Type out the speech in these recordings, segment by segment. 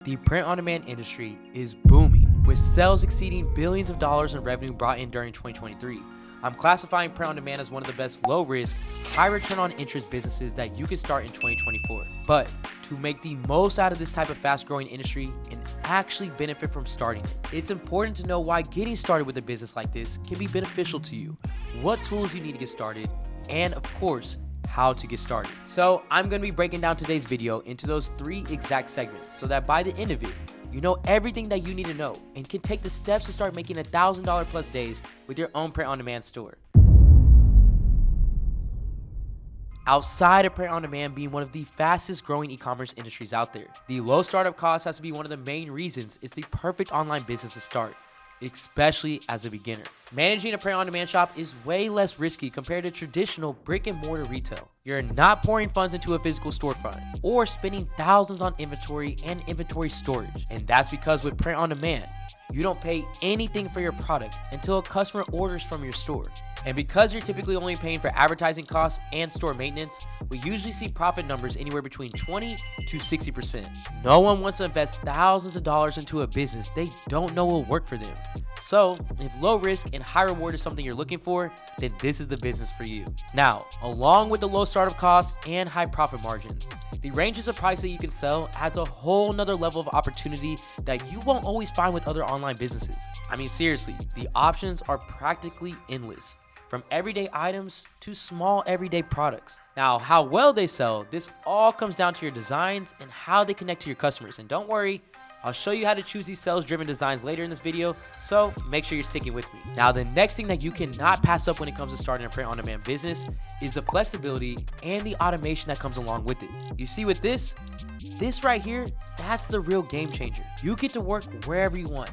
The print-on-demand industry is booming, with sales exceeding billions of dollars in revenue brought in during 2023. I'm classifying print-on-demand as one of the best low-risk, high-return-on-interest businesses that you can start in 2024. But to make the most out of this type of fast-growing industry and actually benefit from starting it, it's important to know why getting started with a business like this can be beneficial to you, what tools you need to get started, and of course, how to get started. So I'm going to be breaking down today's video into those 3 exact segments so that by the end of it, you know everything that you need to know and can take the steps to start making $1,000 plus days with your own print-on-demand store. Outside of print-on-demand being one of the fastest growing e-commerce industries out there, the low startup cost has to be one of the main reasons it's the perfect online business to start, especially as a beginner. Managing a print-on-demand shop is way less risky compared to traditional brick-and-mortar retail. You're not pouring funds into a physical storefront or spending thousands on inventory and inventory storage. And that's because with print-on-demand, you don't pay anything for your product until a customer orders from your store. And because you're typically only paying for advertising costs and store maintenance, we usually see profit numbers anywhere between 20 to 60%. No one wants to invest thousands of dollars into a business they don't know will work for them. So if low risk and high reward is something you're looking for, then this is the business for you. Now, along with the low startup costs and high profit margins, the ranges of price that you can sell adds a whole nother level of opportunity that you won't always find with other online businesses. I mean, seriously, the options are practically endless, from everyday items to small everyday products. Now, how well they sell, this all comes down to your designs and how they connect to your customers. And don't worry, I'll show you how to choose these sales-driven designs later in this video, so make sure you're sticking with me. Now, the next thing that you cannot pass up when it comes to starting a print-on-demand business is the flexibility and the automation that comes along with it. You see with this right here, that's the real game changer. You get to work wherever you want,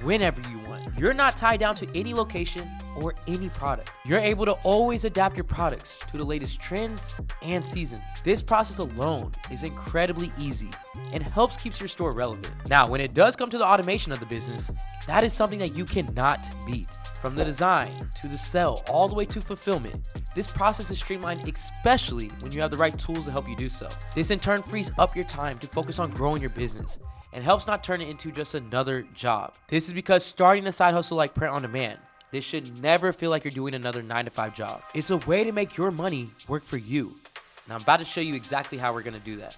whenever you want. You're not tied down to any location or any product. You're able to always adapt your products to the latest trends and seasons. This process alone is incredibly easy and helps keep your store relevant. Now, when it does come to the automation of the business, that is something that you cannot beat. From the design to the sell, all the way to fulfillment, this process is streamlined, especially when you have the right tools to help you do so. This in turn frees up your time to focus on growing your business and helps not turn it into just another job. This is because starting a side hustle like print-on-demand, this should never feel like you're doing another 9-to-5 job. It's a way to make your money work for you. And I'm about to show you exactly how we're gonna do that.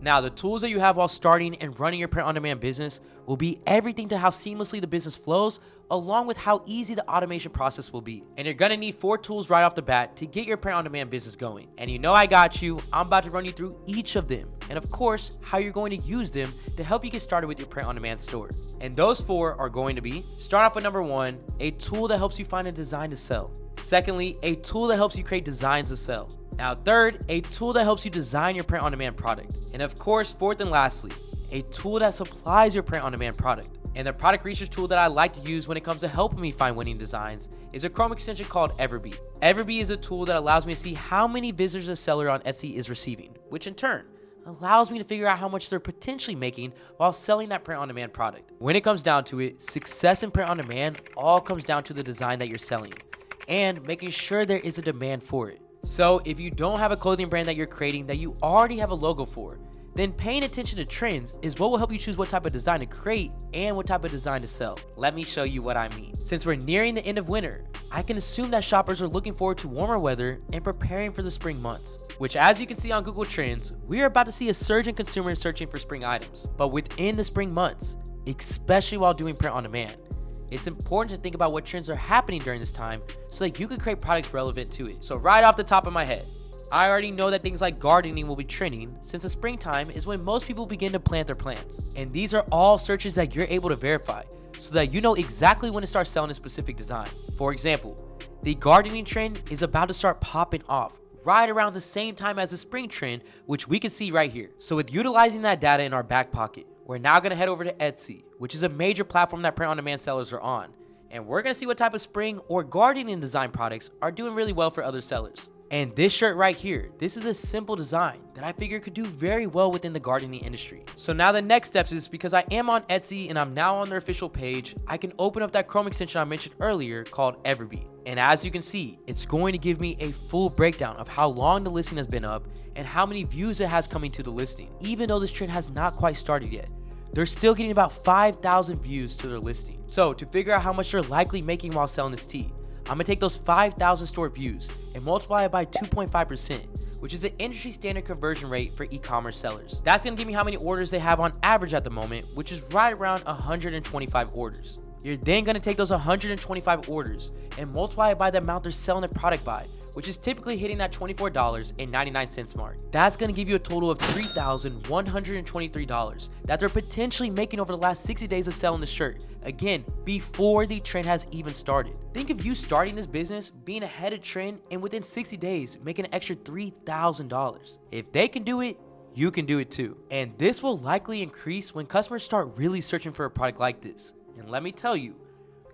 Now, the tools that you have while starting and running your print-on-demand business will be everything to how seamlessly the business flows, along with how easy the automation process will be. And you're gonna need 4 tools right off the bat to get your print-on-demand business going. And you know I got you. I'm about to run you through each of them. And of course, how you're going to use them to help you get started with your print-on-demand store. And those 4 are going to be, start off with number 1, a tool that helps you find a design to sell. Secondly, a tool that helps you create designs to sell. Now, third, a tool that helps you design your print-on-demand product. And of course, fourth and lastly, a tool that supplies your print-on-demand product. And the product research tool that I like to use when it comes to helping me find winning designs is a Chrome extension called Everbee. Everbee is a tool that allows me to see how many visitors a seller on Etsy is receiving, which in turn allows me to figure out how much they're potentially making while selling that print-on-demand product. When it comes down to it, success in print-on-demand all comes down to the design that you're selling and making sure there is a demand for it. So if you don't have a clothing brand that you're creating that you already have a logo for, then paying attention to trends is what will help you choose what type of design to create and what type of design to sell. Let me show you what I mean. Since we're nearing the end of winter, I can assume that shoppers are looking forward to warmer weather and preparing for the spring months, which as you can see on Google Trends, we are about to see a surge in consumers searching for spring items. But within the spring months, especially while doing print on demand, it's important to think about what trends are happening during this time so that you can create products relevant to it. So right off the top of my head, I already know that things like gardening will be trending since the springtime is when most people begin to plant their plants. And these are all searches that you're able to verify so that you know exactly when to start selling a specific design. For example, the gardening trend is about to start popping off right around the same time as the spring trend, which we can see right here. So with utilizing that data in our back pocket, we're now gonna head over to Etsy, which is a major platform that print-on-demand sellers are on. And we're gonna see what type of spring or gardening design products are doing really well for other sellers. And this shirt right here, this is a simple design that I figure could do very well within the gardening industry. So now the next steps is, because I am on Etsy and I'm now on their official page, I can open up that Chrome extension I mentioned earlier called Everbee. And as you can see, it's going to give me a full breakdown of how long the listing has been up and how many views it has coming to the listing. Even though this trend has not quite started yet, they're still getting about 5,000 views to their listing. So to figure out how much you're likely making while selling this tee, I'm gonna take those 5,000 stored views and multiply it by 2.5%, which is the industry standard conversion rate for e-commerce sellers. That's gonna give me how many orders they have on average at the moment, which is right around 125 orders. You're then gonna take those 125 orders and multiply it by the amount they're selling the product by, which is typically hitting that $24.99 mark. That's gonna give you a total of $3,123 that they're potentially making over the last 60 days of selling the shirt. Again, before the trend has even started. Think of you starting this business, being ahead of trend, and within 60 days, making an extra $3,000. If they can do it, you can do it too. And this will likely increase when customers start really searching for a product like this. And let me tell you,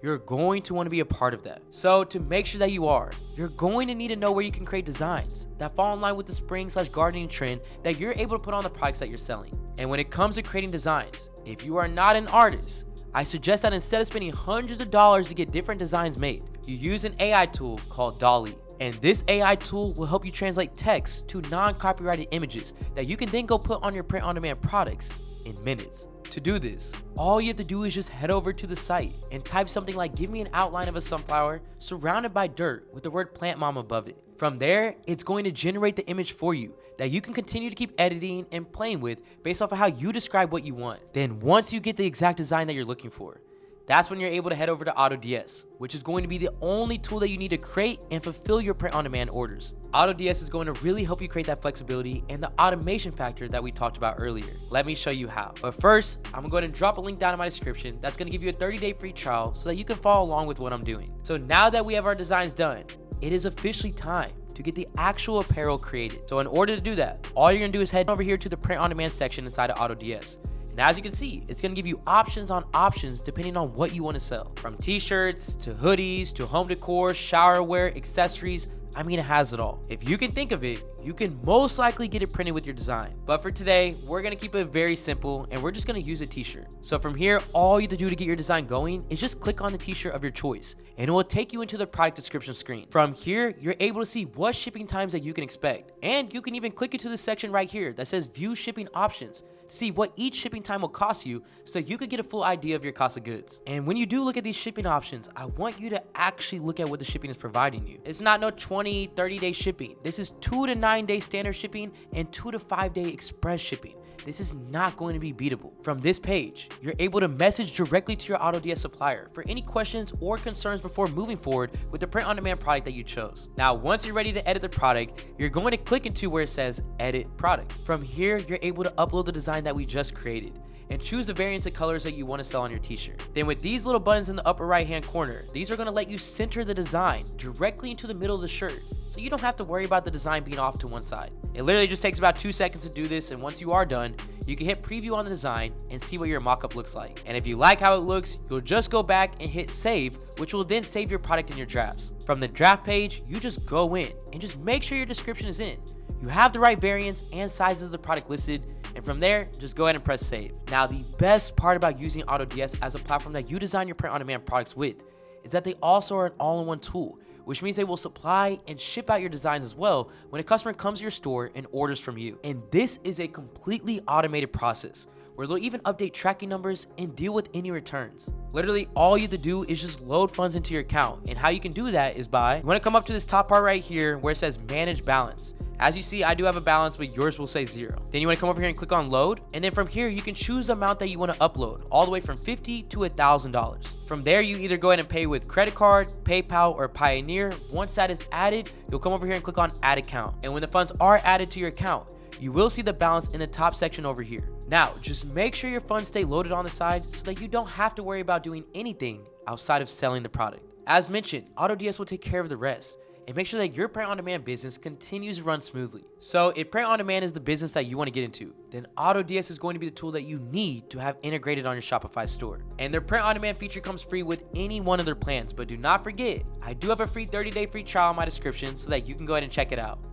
you're going to want to be a part of that. So to make sure that you are, you're going to need to know where you can create designs that fall in line with the spring/gardening trend that you're able to put on the products that you're selling. And when it comes to creating designs, if you are not an artist, I suggest that instead of spending hundreds of dollars to get different designs made, you use an AI tool called DALL-E. And this AI tool will help you translate text to non-copyrighted images that you can then go put on your print-on-demand products in minutes. To do this, all you have to do is just head over to the site and type something like, "Give me an outline of a sunflower surrounded by dirt with the word plant mom above it." From there, it's going to generate the image for you that you can continue to keep editing and playing with based off of how you describe what you want. Then once you get the exact design that you're looking for, that's when you're able to head over to AutoDS, which is going to be the only tool that you need to create and fulfill your print-on-demand orders. AutoDS is going to really help you create that flexibility and the automation factor that we talked about earlier. Let me show you how. But first, I'm gonna go ahead and drop a link down in my description that's gonna give you a 30-day free trial so that you can follow along with what I'm doing. So now that we have our designs done, it is officially time to get the actual apparel created. So in order to do that, all you're gonna do is head over here to the print-on-demand section inside of AutoDS. And as you can see, it's gonna give you options on options depending on what you wanna sell. From t-shirts, to hoodies, to home decor, showerware, accessories, I mean, it has it all. If you can think of it, you can most likely get it printed with your design. But for today, we're gonna keep it very simple and we're just gonna use a t-shirt. So from here, all you have to do to get your design going is just click on the t-shirt of your choice and it will take you into the product description screen. From here, you're able to see what shipping times that you can expect. And you can even click into the section right here that says view shipping options to see what each shipping time will cost you so you could get a full idea of your cost of goods. And when you do look at these shipping options, I want you to actually look at what the shipping is providing you. It's not no 20, 30-day shipping. This is 2 to 9 day standard shipping and 2 to 5 day express shipping. This is not going to be beatable. From this page, you're able to message directly to your AutoDS supplier for any questions or concerns before moving forward with the print-on-demand product that you chose. Now, once you're ready to edit the product, you're going to click into where it says Edit Product. From here, you're able to upload the design that we just created and choose the variants of colors that you want to sell on your t-shirt. Then with these little buttons in the upper right hand corner, these are going to let you center the design directly into the middle of the shirt so you don't have to worry about the design being off to one side. It literally just takes about 2 seconds to do this, and once you are done, you can hit preview on the design and see what your mockup looks like. And if you like how it looks, you'll just go back and hit save, which will then save your product in your drafts. From the draft page, you just go in and just make sure your description is in. You have the right variants and sizes of the product listed, and from there, just go ahead and press save. Now, the best part about using AutoDS as a platform that you design your print-on-demand products with is that they also are an all-in-one tool, which means they will supply and ship out your designs as well when a customer comes to your store and orders from you. And this is a completely automated process where they'll even update tracking numbers and deal with any returns. Literally, all you have to do is just load funds into your account. And how you can do that is by, you wanna come up to this top part right here where it says manage balance. As you see, I do have a balance, but yours will say 0. Then you wanna come over here and click on load. And then from here, you can choose the amount that you wanna upload, all the way from $50 to $1,000. From there, you either go ahead and pay with credit card, PayPal, or Pioneer. Once that is added, you'll come over here and click on add account. And when the funds are added to your account, you will see the balance in the top section over here. Now, just make sure your funds stay loaded on the side so that you don't have to worry about doing anything outside of selling the product. As mentioned, AutoDS will take care of the rest. and make sure that your print-on-demand business continues to run smoothly. So if print-on-demand is the business that you want to get into, then AutoDS is going to be the tool that you need to have integrated on your Shopify store. And their print-on-demand feature comes free with any one of their plans, but do not forget, I do have a free 30-day free trial in my description so that you can go ahead and check it out.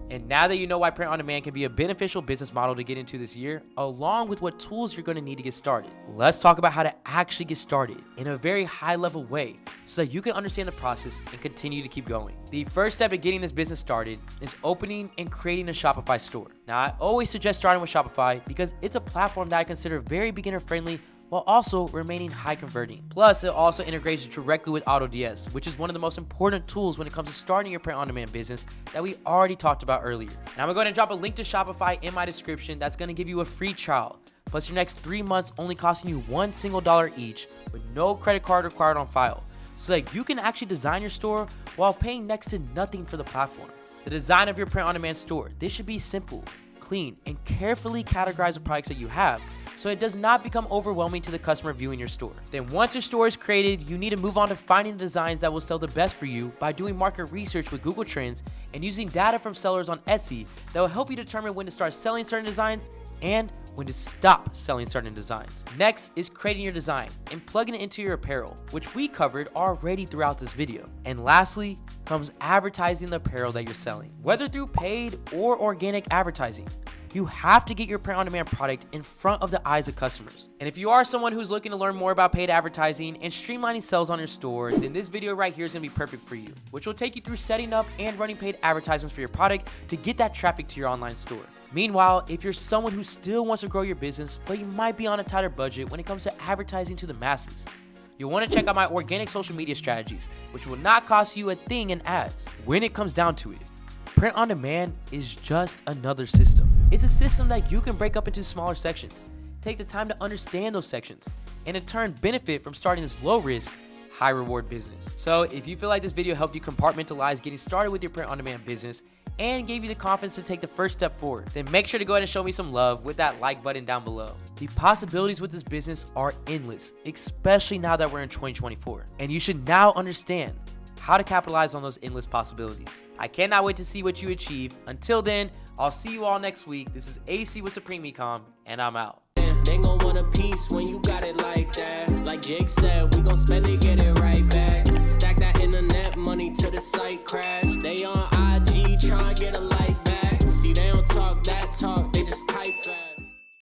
And now that you know why print on demand can be a beneficial business model to get into this year, along with what tools you're going to need to get started, let's talk about how to actually get started in a very high level way so that you can understand the process and continue to keep going. The first step in getting this business started is opening and creating a Shopify store. Now, I always suggest starting with Shopify because it's a platform that I consider very beginner friendly while also remaining high converting. Plus, it also integrates directly with AutoDS, which is one of the most important tools when it comes to starting your print-on-demand business that we already talked about earlier. Now, I'm gonna go ahead and drop a link to Shopify in my description that's gonna give you a free trial, plus your next 3 months only costing you $1 single each with no credit card required on file, so that you can actually design your store while paying next to nothing for the platform. The design of your print-on-demand store, this should be simple, clean, and carefully categorize the products that you have, so it does not become overwhelming to the customer viewing your store. Then once your store is created, you need to move on to finding the designs that will sell the best for you by doing market research with Google Trends and using data from sellers on Etsy that will help you determine when to start selling certain designs and when to stop selling certain designs. Next is creating your design and plugging it into your apparel, which we covered already throughout this video. And lastly comes advertising the apparel that you're selling, whether through paid or organic advertising. You have to get your print-on-demand product in front of the eyes of customers. And if you are someone who's looking to learn more about paid advertising and streamlining sales on your store, then this video right here is gonna be perfect for you, which will take you through setting up and running paid advertisements for your product to get that traffic to your online store. Meanwhile, if you're someone who still wants to grow your business, but you might be on a tighter budget when it comes to advertising to the masses, you'll want to check out my organic social media strategies, which will not cost you a thing in ads. When it comes down to it, print on demand is just another system. It's a system that you can break up into smaller sections, take the time to understand those sections, and in turn benefit from starting this low risk, high reward business. So if you feel like this video helped you compartmentalize getting started with your print on demand business and gave you the confidence to take the first step forward, then make sure to go ahead and show me some love with that like button down below. The possibilities with this business are endless, especially now that we're in 2024, and you should now understand how to capitalize on those endless possibilities. I cannot wait to see what you achieve. Until then, I'll see you all next week. This is AC with Supreme Ecom, and I'm out. They gon' want a piece when you got it like that. Like Jake said, we gon' spend it, get it right back. Stack that internet money till the site crash. They on IG tryna get a light back. See, they don't talk that.